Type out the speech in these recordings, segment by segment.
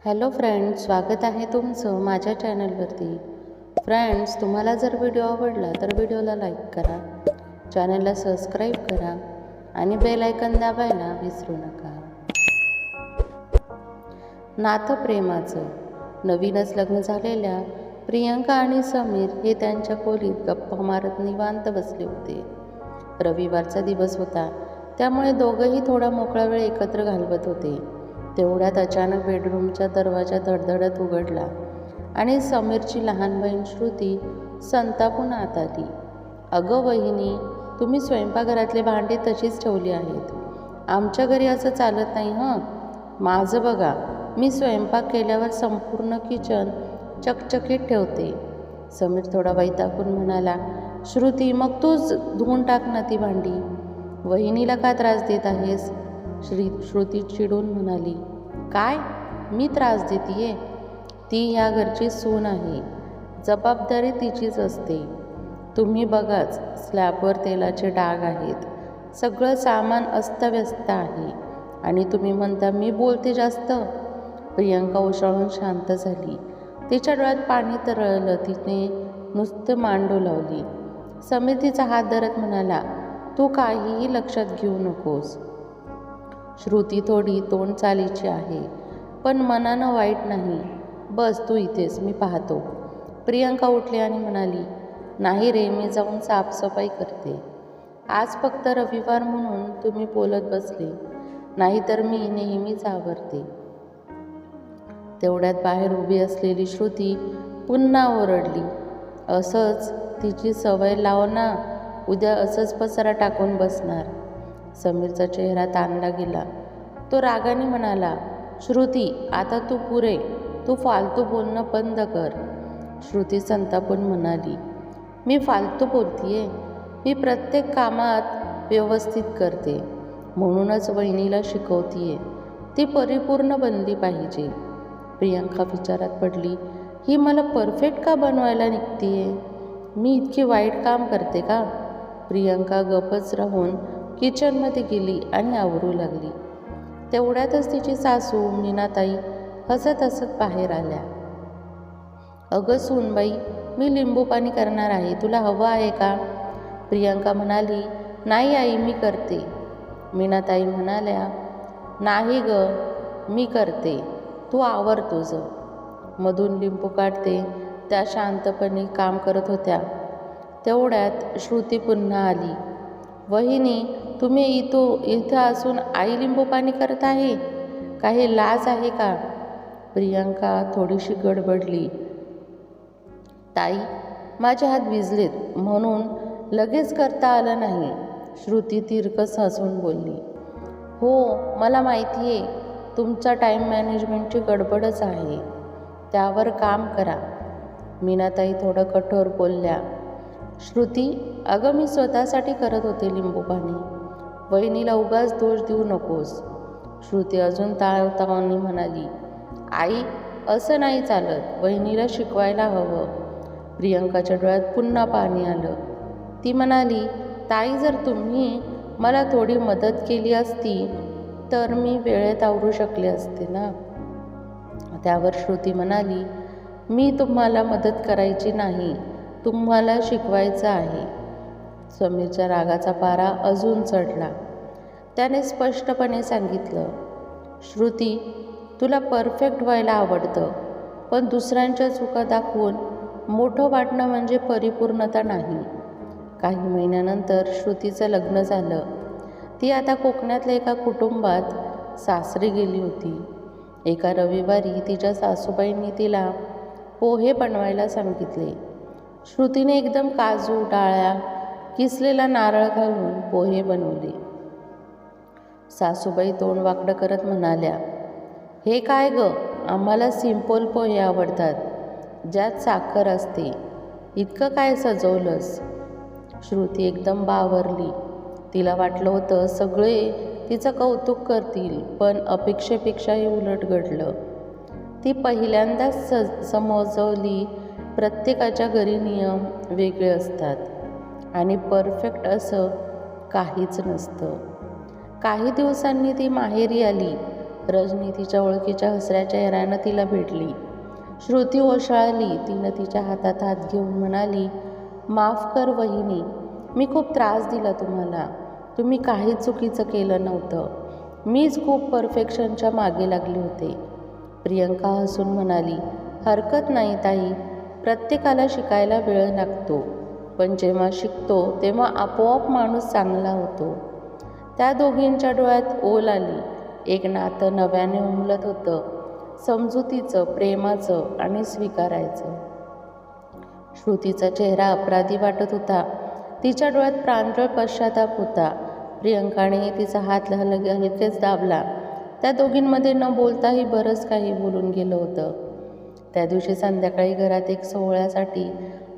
Hello friends, स्वागत आहे तुमचं माझ्या चॅनलवरती. फ्रेंड्स, तुम्हाला जर व्हिडिओ आवडला तर व्हिडिओला लाईक करा, चॅनलला सबस्क्राईब करा आणि बेल आयकॉन दाबायला विसरू नका. नातं प्रेमाचं. नवीनच लग्न झालेल्या प्रियंका आणि समीर हे त्यांच्या खोलीत गप्पा मारत निवांत बसले होते. रविवारचा दिवस होता, त्यामुळे दोघंही थोडा मोकळा वेळ एकत्र घालवत होते. तेवढ्यात अचानक बेडरूमचा दरवाजा धडधडत उघडला आणि समीरची लहान बहीण श्रुती संतापून आत आली. अगं वहिनी, तुम्ही स्वयंपाकघरातले भांडी तशीच ठेवली आहेत. आमच्या घरी असं चालत नाही हं. माझं बघा, मी स्वयंपाक केल्यावर संपूर्ण किचन चकचकीत ठेवते. समीर थोडा वैतागून म्हणाला, श्रुती, मग तूच धुवून टाक ना ती भांडी. वहिनीला का त्रास देत आहेस? श्रुती चिडून म्हणाली. काय? मी त्रास देतीये? ती ह्या घरची सून आहे, जबाबदारी तिचीच असते. तुम्ही बघाच, स्लॅबवर तेलाचे डाग आहेत, सगळं सामान अस्तव्यस्त आहे आणि तुम्ही म्हणता मी बोलते जास्त. प्रियंका ओशाळून शांत झाली. तिच्या डोळ्यात पाणी तरळलं. तिने नुसतं मान डोलावली. समीर तिचा हात धरत म्हणाला, तू काहीही लक्षात घेऊ नकोस. श्रुती थोडी तोंड चालीची आहे, पण मनानं वाईट नाही. बस तू इथेच, मी पाहतो. प्रियंका उठली आणि म्हणाली, नाही रे, मी जाऊन साफसफाई करते. आज फक्त रविवार म्हणून तुम्ही बोलत बसले, नाहीतर मी नेहमीच आवरते. तेवढ्यात बाहेर उभी असलेली श्रुती पुन्हा ओरडली, असंच तिची सवय लाव ना, उद्या असंच पसारा टाकून बसणार. समीरचा चेहरा ताणला गेला. तो रागाने म्हणाला, श्रुती, आता तू पुरे, तू फालतू बोलणं बंद कर. श्रुती संतापून म्हणाली, मी फालतू बोलतीये? मी प्रत्येक कामात व्यवस्थित करते, म्हणूनच वहिनीला शिकवतीये. ती परिपूर्ण बनली पाहिजे. प्रियंका विचारात पडली, ही मला परफेक्ट का बनवायला निघतीये? मी इतकी वाईट काम करते का? प्रियंका गप्पच राहून किचनमध्ये गेली आणि आवरू लागली. तेवढ्यातच तिची सासू मीनाताई हसत हसत बाहेर आल्या. अगं सूनबाई, मी लिंबू पाणी करणार आहे, तुला हवं आहे का? प्रियंका म्हणाली, नाही आई, मी करते. मीनाताई म्हणाल्या, नाही ग, मी करते, तू आवर तुझं. मधून लिंबू काढते त्या शांतपणे काम करत होत्या. तेवढ्यात श्रुती पुन्हा आली. वहिनी, तुम्ही इथं असून आई लिंबू पाणी करत आहे? काही लाज आहे का? प्रियंका थोडीशी गडबडली. ताई, माझे हात भिजलेत म्हणून लगेच करता आलं नाही. श्रुती तिरकस हसून बोलली. हो, मला माहिती आहे, तुमचा टाईम मॅनेजमेंटची गडबडच आहे, त्यावर काम करा. मीनाताई थोडं कठोर बोलल्या. श्रुती, अगं मी स्वतःसाठी करत होते लिंबू पाणी, वहिनीला उगाच दोष देऊ नकोस. श्रुती अजून तावतावानी म्हणाली, आई, असं नाही चालत, वहिनीला शिकवायला हवं. प्रियंकाच्या डोळ्यात पुन्हा पाणी आलं. ती म्हणाली, ताई, जर तुम्ही मला थोडी मदत केली असती तर मी वेळेत आवरू शकले असते ना. त्यावर श्रुती म्हणाली, मी तुम्हाला मदत करायची नाही, तुम्हाला शिकवायचं आहे. समीरच्या रागाचा पारा अजून चढला. त्याने स्पष्टपणे सांगितलं, श्रुती, तुला परफेक्ट व्हायला आवडतं, पण दुसऱ्यांच्या चुका दाखवून मोठं वाटणं म्हणजे परिपूर्णता नाही. काही महिन्यानंतर श्रुतीचं लग्न झालं. ती आता कोकणातल्या एका कुटुंबात सासरी गेली होती. एका रविवारी तिच्या सासूबाईंनी तिला पोहे बनवायला सांगितले. श्रुतीने एकदम काजू, डाळ्या, किसलेला नारळ घालून पोहे बनवले. सासूबाई तोंड वाकडं करत म्हणाल्या, हे काय ग, आम्हाला सिंपल पोहे आवडतात, ज्यात साखर असते, इतकं काय सजवलंस? श्रुती एकदम बावरली. तिला वाटलं होतं सगळे तिचं कौतुक करतील, पण अपेक्षेपेक्षाही उलट घडलं. ती पहिल्यांदाच समजवली, प्रत्येकाच्या घरी नियम वेगळे असतात आणि परफेक्ट असं काहीच नसतं. काही दिवसांनी ती माहेरी आली. रजनी तिच्या ओळखीच्या हसऱ्या चेहऱ्यानं तिला भेटली. श्रुती ओशाळली. तिनं तिच्या हातात हात घेऊन म्हणाली, माफ कर वहिनी, मी खूप त्रास दिला तुम्हाला. तुम्ही काहीच चुकीचं केलं नव्हतं. मीच खूप परफेक्शनच्या मागे लागले होते. प्रियंका हसून म्हणाली, हरकत नाही ताई, प्रत्येकाला शिकायला वेळ लागतो, पण जेव्हा शिकतो तेव्हा आपोआप माणूस चांगला होतो. त्या दोघींच्या डोळ्यात ओल आली. एक नातं नव्याने उमलत होतं, समजुतीचं, प्रेमाचं आणि स्वीकारायचं. श्रुतीचा चेहरा अपराधी वाटत होता. तिच्या डोळ्यात प्रांजळ पश्चाताप होता. प्रियंकाने तिचा हात हलकेच दाबला. त्या दोघींमध्ये न बोलताही बरंच काही बोलून गेलं होतं. त्या दिवशी संध्याकाळी घरात एक सोहळ्यासाठी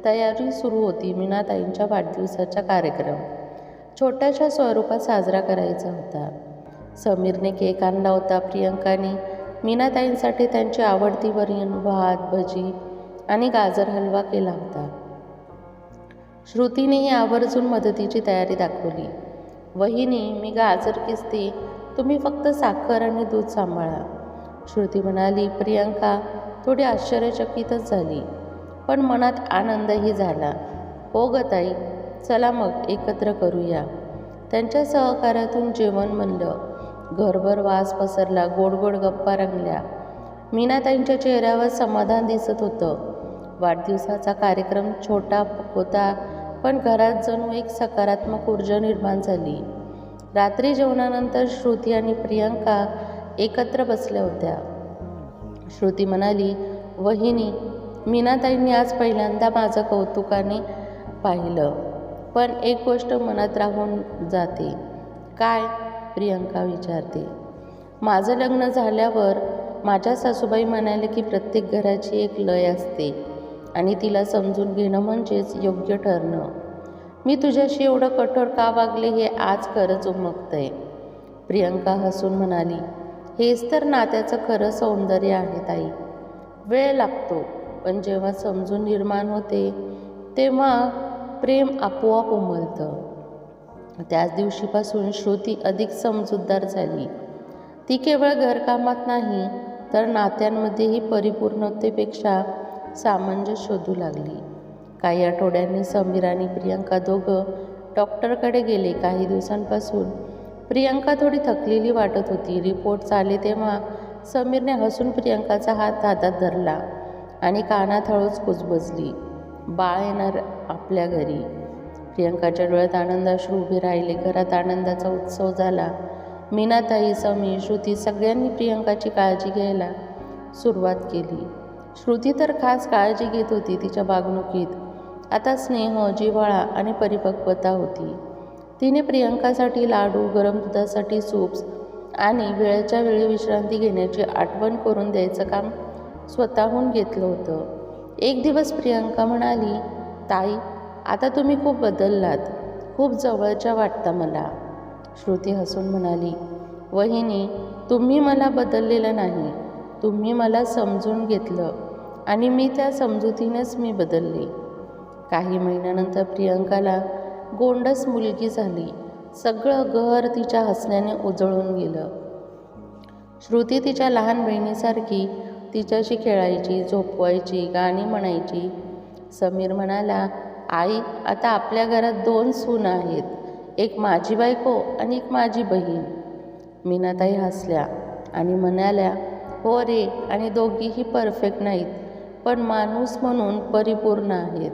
तयारी सुरू होती. मीनाताईंच्या वाढदिवसाचा कार्यक्रम छोट्याशा स्वरूपात साजरा करायचा होता. समीरने केक आणला होता. प्रियंकाने मीनाताईंसाठी त्यांची आवडती वरण, भात, भजी आणि गाजर हलवा केला होता. श्रुतीनेही आवर्जून मदतीची तयारी दाखवली. वहिनी, मी गाजर किसते, तुम्ही फक्त साखर आणि दूध सांभाळा. श्रुती म्हणाली. प्रियंका थोडी आश्चर्यचकितच झाली, पण मनात आनंदही झाला. हो ग ताई, चला मग एकत्र करूया. त्यांच्या सहकार्यातून जेवण बनलं. घरभर वास पसरला. गोड गोड गप्पा रंगल्या. मीनाताईंच्या चेहऱ्यावर समाधान दिसत होतं. वाढदिवसाचा कार्यक्रम छोटा होता, पण घरात जणू एक सकारात्मक ऊर्जा निर्माण झाली. रात्री जेवणानंतर श्रुती आणि प्रियंका एकत्र बसल्या होत्या. श्रुती म्हणाली, वहिनी, मीनाताईंनी आज पहिल्यांदा माझं कौतुकाने पाहिलं, पण एक गोष्ट मनात राहून जाते. काय? प्रियंका विचारते. माझं लग्न झाल्यावर माझ्या सासूबाई म्हणाले की प्रत्येक घराची एक लय असते आणि तिला समजून घेणं म्हणजेच योग्य ठरणं. मी तुझ्याशी एवढं कठोर का वागले हे आज खरंच उमगतंय. प्रियंका हसून म्हणाली, हेच तर नात्याचं खरं सौंदर्य आहे ताई. वेळ लागतो, पण जेव्हा समजून निर्माण होते तेव्हा प्रेम आपोआप उमलतं. त्याच दिवशीपासून श्रुती अधिक समजूतदार झाली. ती केवळ घरकामात नाही तर नात्यांमध्येही परिपूर्णतेपेक्षा सामंजस्य शोधू लागली. काही आठवड्यांनी समीर आणि प्रियंका दोघं डॉक्टरकडे गेले. काही दिवसांपासून प्रियंका थोडी थकलेली वाटत होती. रिपोर्ट आले तेव्हा समीरने हसून प्रियंकाचा हात हातात धरला आणि कानात हळूच कुजबजली, बाळ येणार आपल्या घरी. प्रियंकाच्या डोळ्यात आनंदाश्रू उभे राहिले. घरात आनंदाचा उत्सव झाला. मीनाताई, समीर, श्रुती सगळ्यांनी प्रियंकाची काळजी घ्यायला सुरुवात केली. श्रुती तर खास काळजी घेत होती. तिच्या वागणुकीत आता स्नेह, जिव्हाळा आणि परिपक्वता होती. तिने प्रियंकासाठी लाडू, गरम दुधासाठी सूप्स आणि वेळच्या वेळी विश्रांती घेण्याची आठवण करून द्यायचं काम स्वतःहून घेतलं होतं. एक दिवस प्रियंका म्हणाली, ताई, आता तुम्ही खूप बदललात, खूप जवळच्या वाटता मला. श्रुती हसून म्हणाली, वहिनी, तुम्ही मला बदललेलं नाही, तुम्ही मला समजून घेतलं आणि मी त्या समजुतीनेच मी बदलले. काही महिन्यानंतर प्रियंकाला गोंडस मुलगी झाली. सगळं घर तिच्या हसण्याने उजळून गेलं. श्रुती तिच्या लहान बहिणीसारखी तिच्याशी खेळायची, झोपवायची, गाणी म्हणायची. समीर म्हणाला, आई, आता आपल्या घरात 2 सून आहेत, एक माझी बायको आणि एक माझी बहीण. मीनाताई हसल्या आणि म्हणाल्या, हो रे, आणि दोघीही परफेक्ट नाहीत, पण माणूस म्हणून परिपूर्ण आहेत.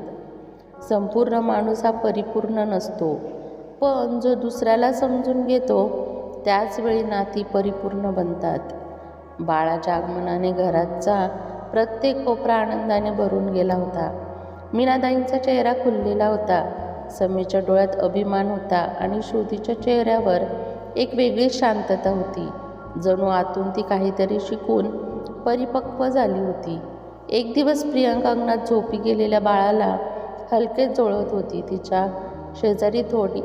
संपूर्ण माणूस हा परिपूर्ण नसतो, पण जो दुसऱ्याला समजून घेतो त्याच वेळी नाती परिपूर्ण बनतात. बाळाच्या आगमनाने घराचा प्रत्येक कोपरा आनंदाने भरून गेला होता. मीनाताईंचा चेहरा खुललेला होता. समीरच्या डोळ्यात अभिमान होता आणि श्रुतीच्या चेहऱ्यावर एक वेगळी शांतता होती. जणू आतून ती काहीतरी शिकून परिपक्व झाली होती. एक दिवस प्रियंका अंगणात झोपी गेलेल्या बाळाला हलकेच जोळत होती. तिच्या शेजारी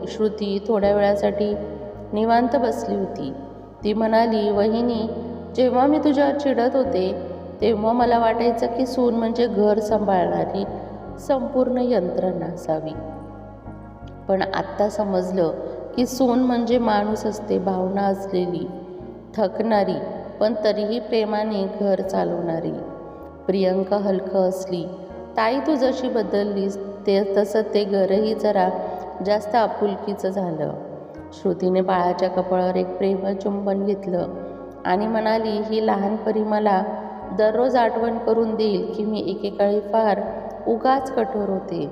श्रुती थोड्या वेळासाठी निवांत बसली होती. ती म्हणाली, वहिनी, जेव्हा मी तुझ्यावर चिडत होते तेव्हा मला वाटायचं की सून म्हणजे घर सांभाळणारी संपूर्ण यंत्रणा असावी, पण आत्ता समजलं की सून म्हणजे माणूस असते, भावना असलेली, थकणारी पण तरीही प्रेमाने घर चालवणारी. प्रियंका हलकं असली, ताई तू जशी बदललीस तसं ते घरही जरा जास्त आपुलकीचं झालं. श्रुतीने बाळाच्या कपाळावर एक प्रेमळ चुंबन घेतलं आणि म्हणाली, ही लहानपणी मला दररोज आठवण करून देईल की मी एकेकाळी फार उगाच कठोर होते.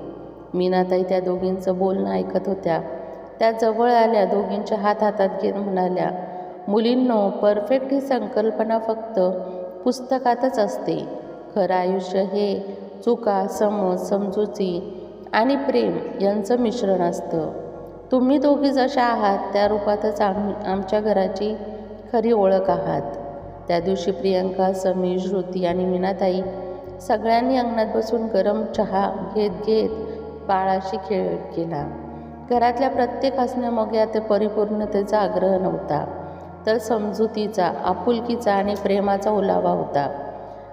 मीनाताई त्या दोघींचं बोलणं ऐकत होत्या. त्या जवळ आल्या, दोघींच्या हातात घेत म्हणाल्या, मुलींनो, परफेक्ट ही संकल्पना फक्त पुस्तकातच असते. खरं आयुष्य हे चुका, समज, समजुती आणि प्रेम यांचं मिश्रण असतं. तुम्ही दोघी जशा आहात त्या रूपातच आमच्या घराची खरी ओळख आहात. त्या दिवशी प्रियंका, समीर, श्रुती आणि मीनाताई सगळ्यांनी अंगणात बसून गरम चहा घेत घेत बाळाशी खेळ केला. घरातल्या प्रत्येक हसण्यामागे परिपूर्णतेचा आग्रह नव्हता, तर समजुतीचा, आपुलकीचा आणि प्रेमाचा ओलावा होता.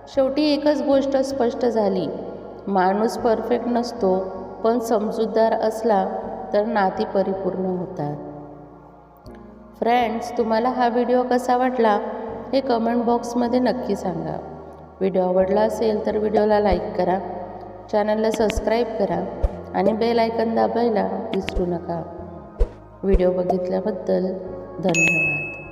शेवटी एकच गोष्ट स्पष्ट झाली, माणूस परफेक्ट नसतो, पण समजूतदार असला तर नाती परिपूर्ण होतात. फ्रेंड्स, तुम्हाला हा व्हिडिओ कसा वाटला हे कमेंट बॉक्समध्ये नक्की सांगा. व्हिडिओ आवडला असेल तर व्हिडिओला लाईक करा, चॅनलला सबस्क्राईब करा आणि बेल आयकॉन दाबायला विसरू नका. व्हिडिओ बघितल्याबद्दल धन्यवाद.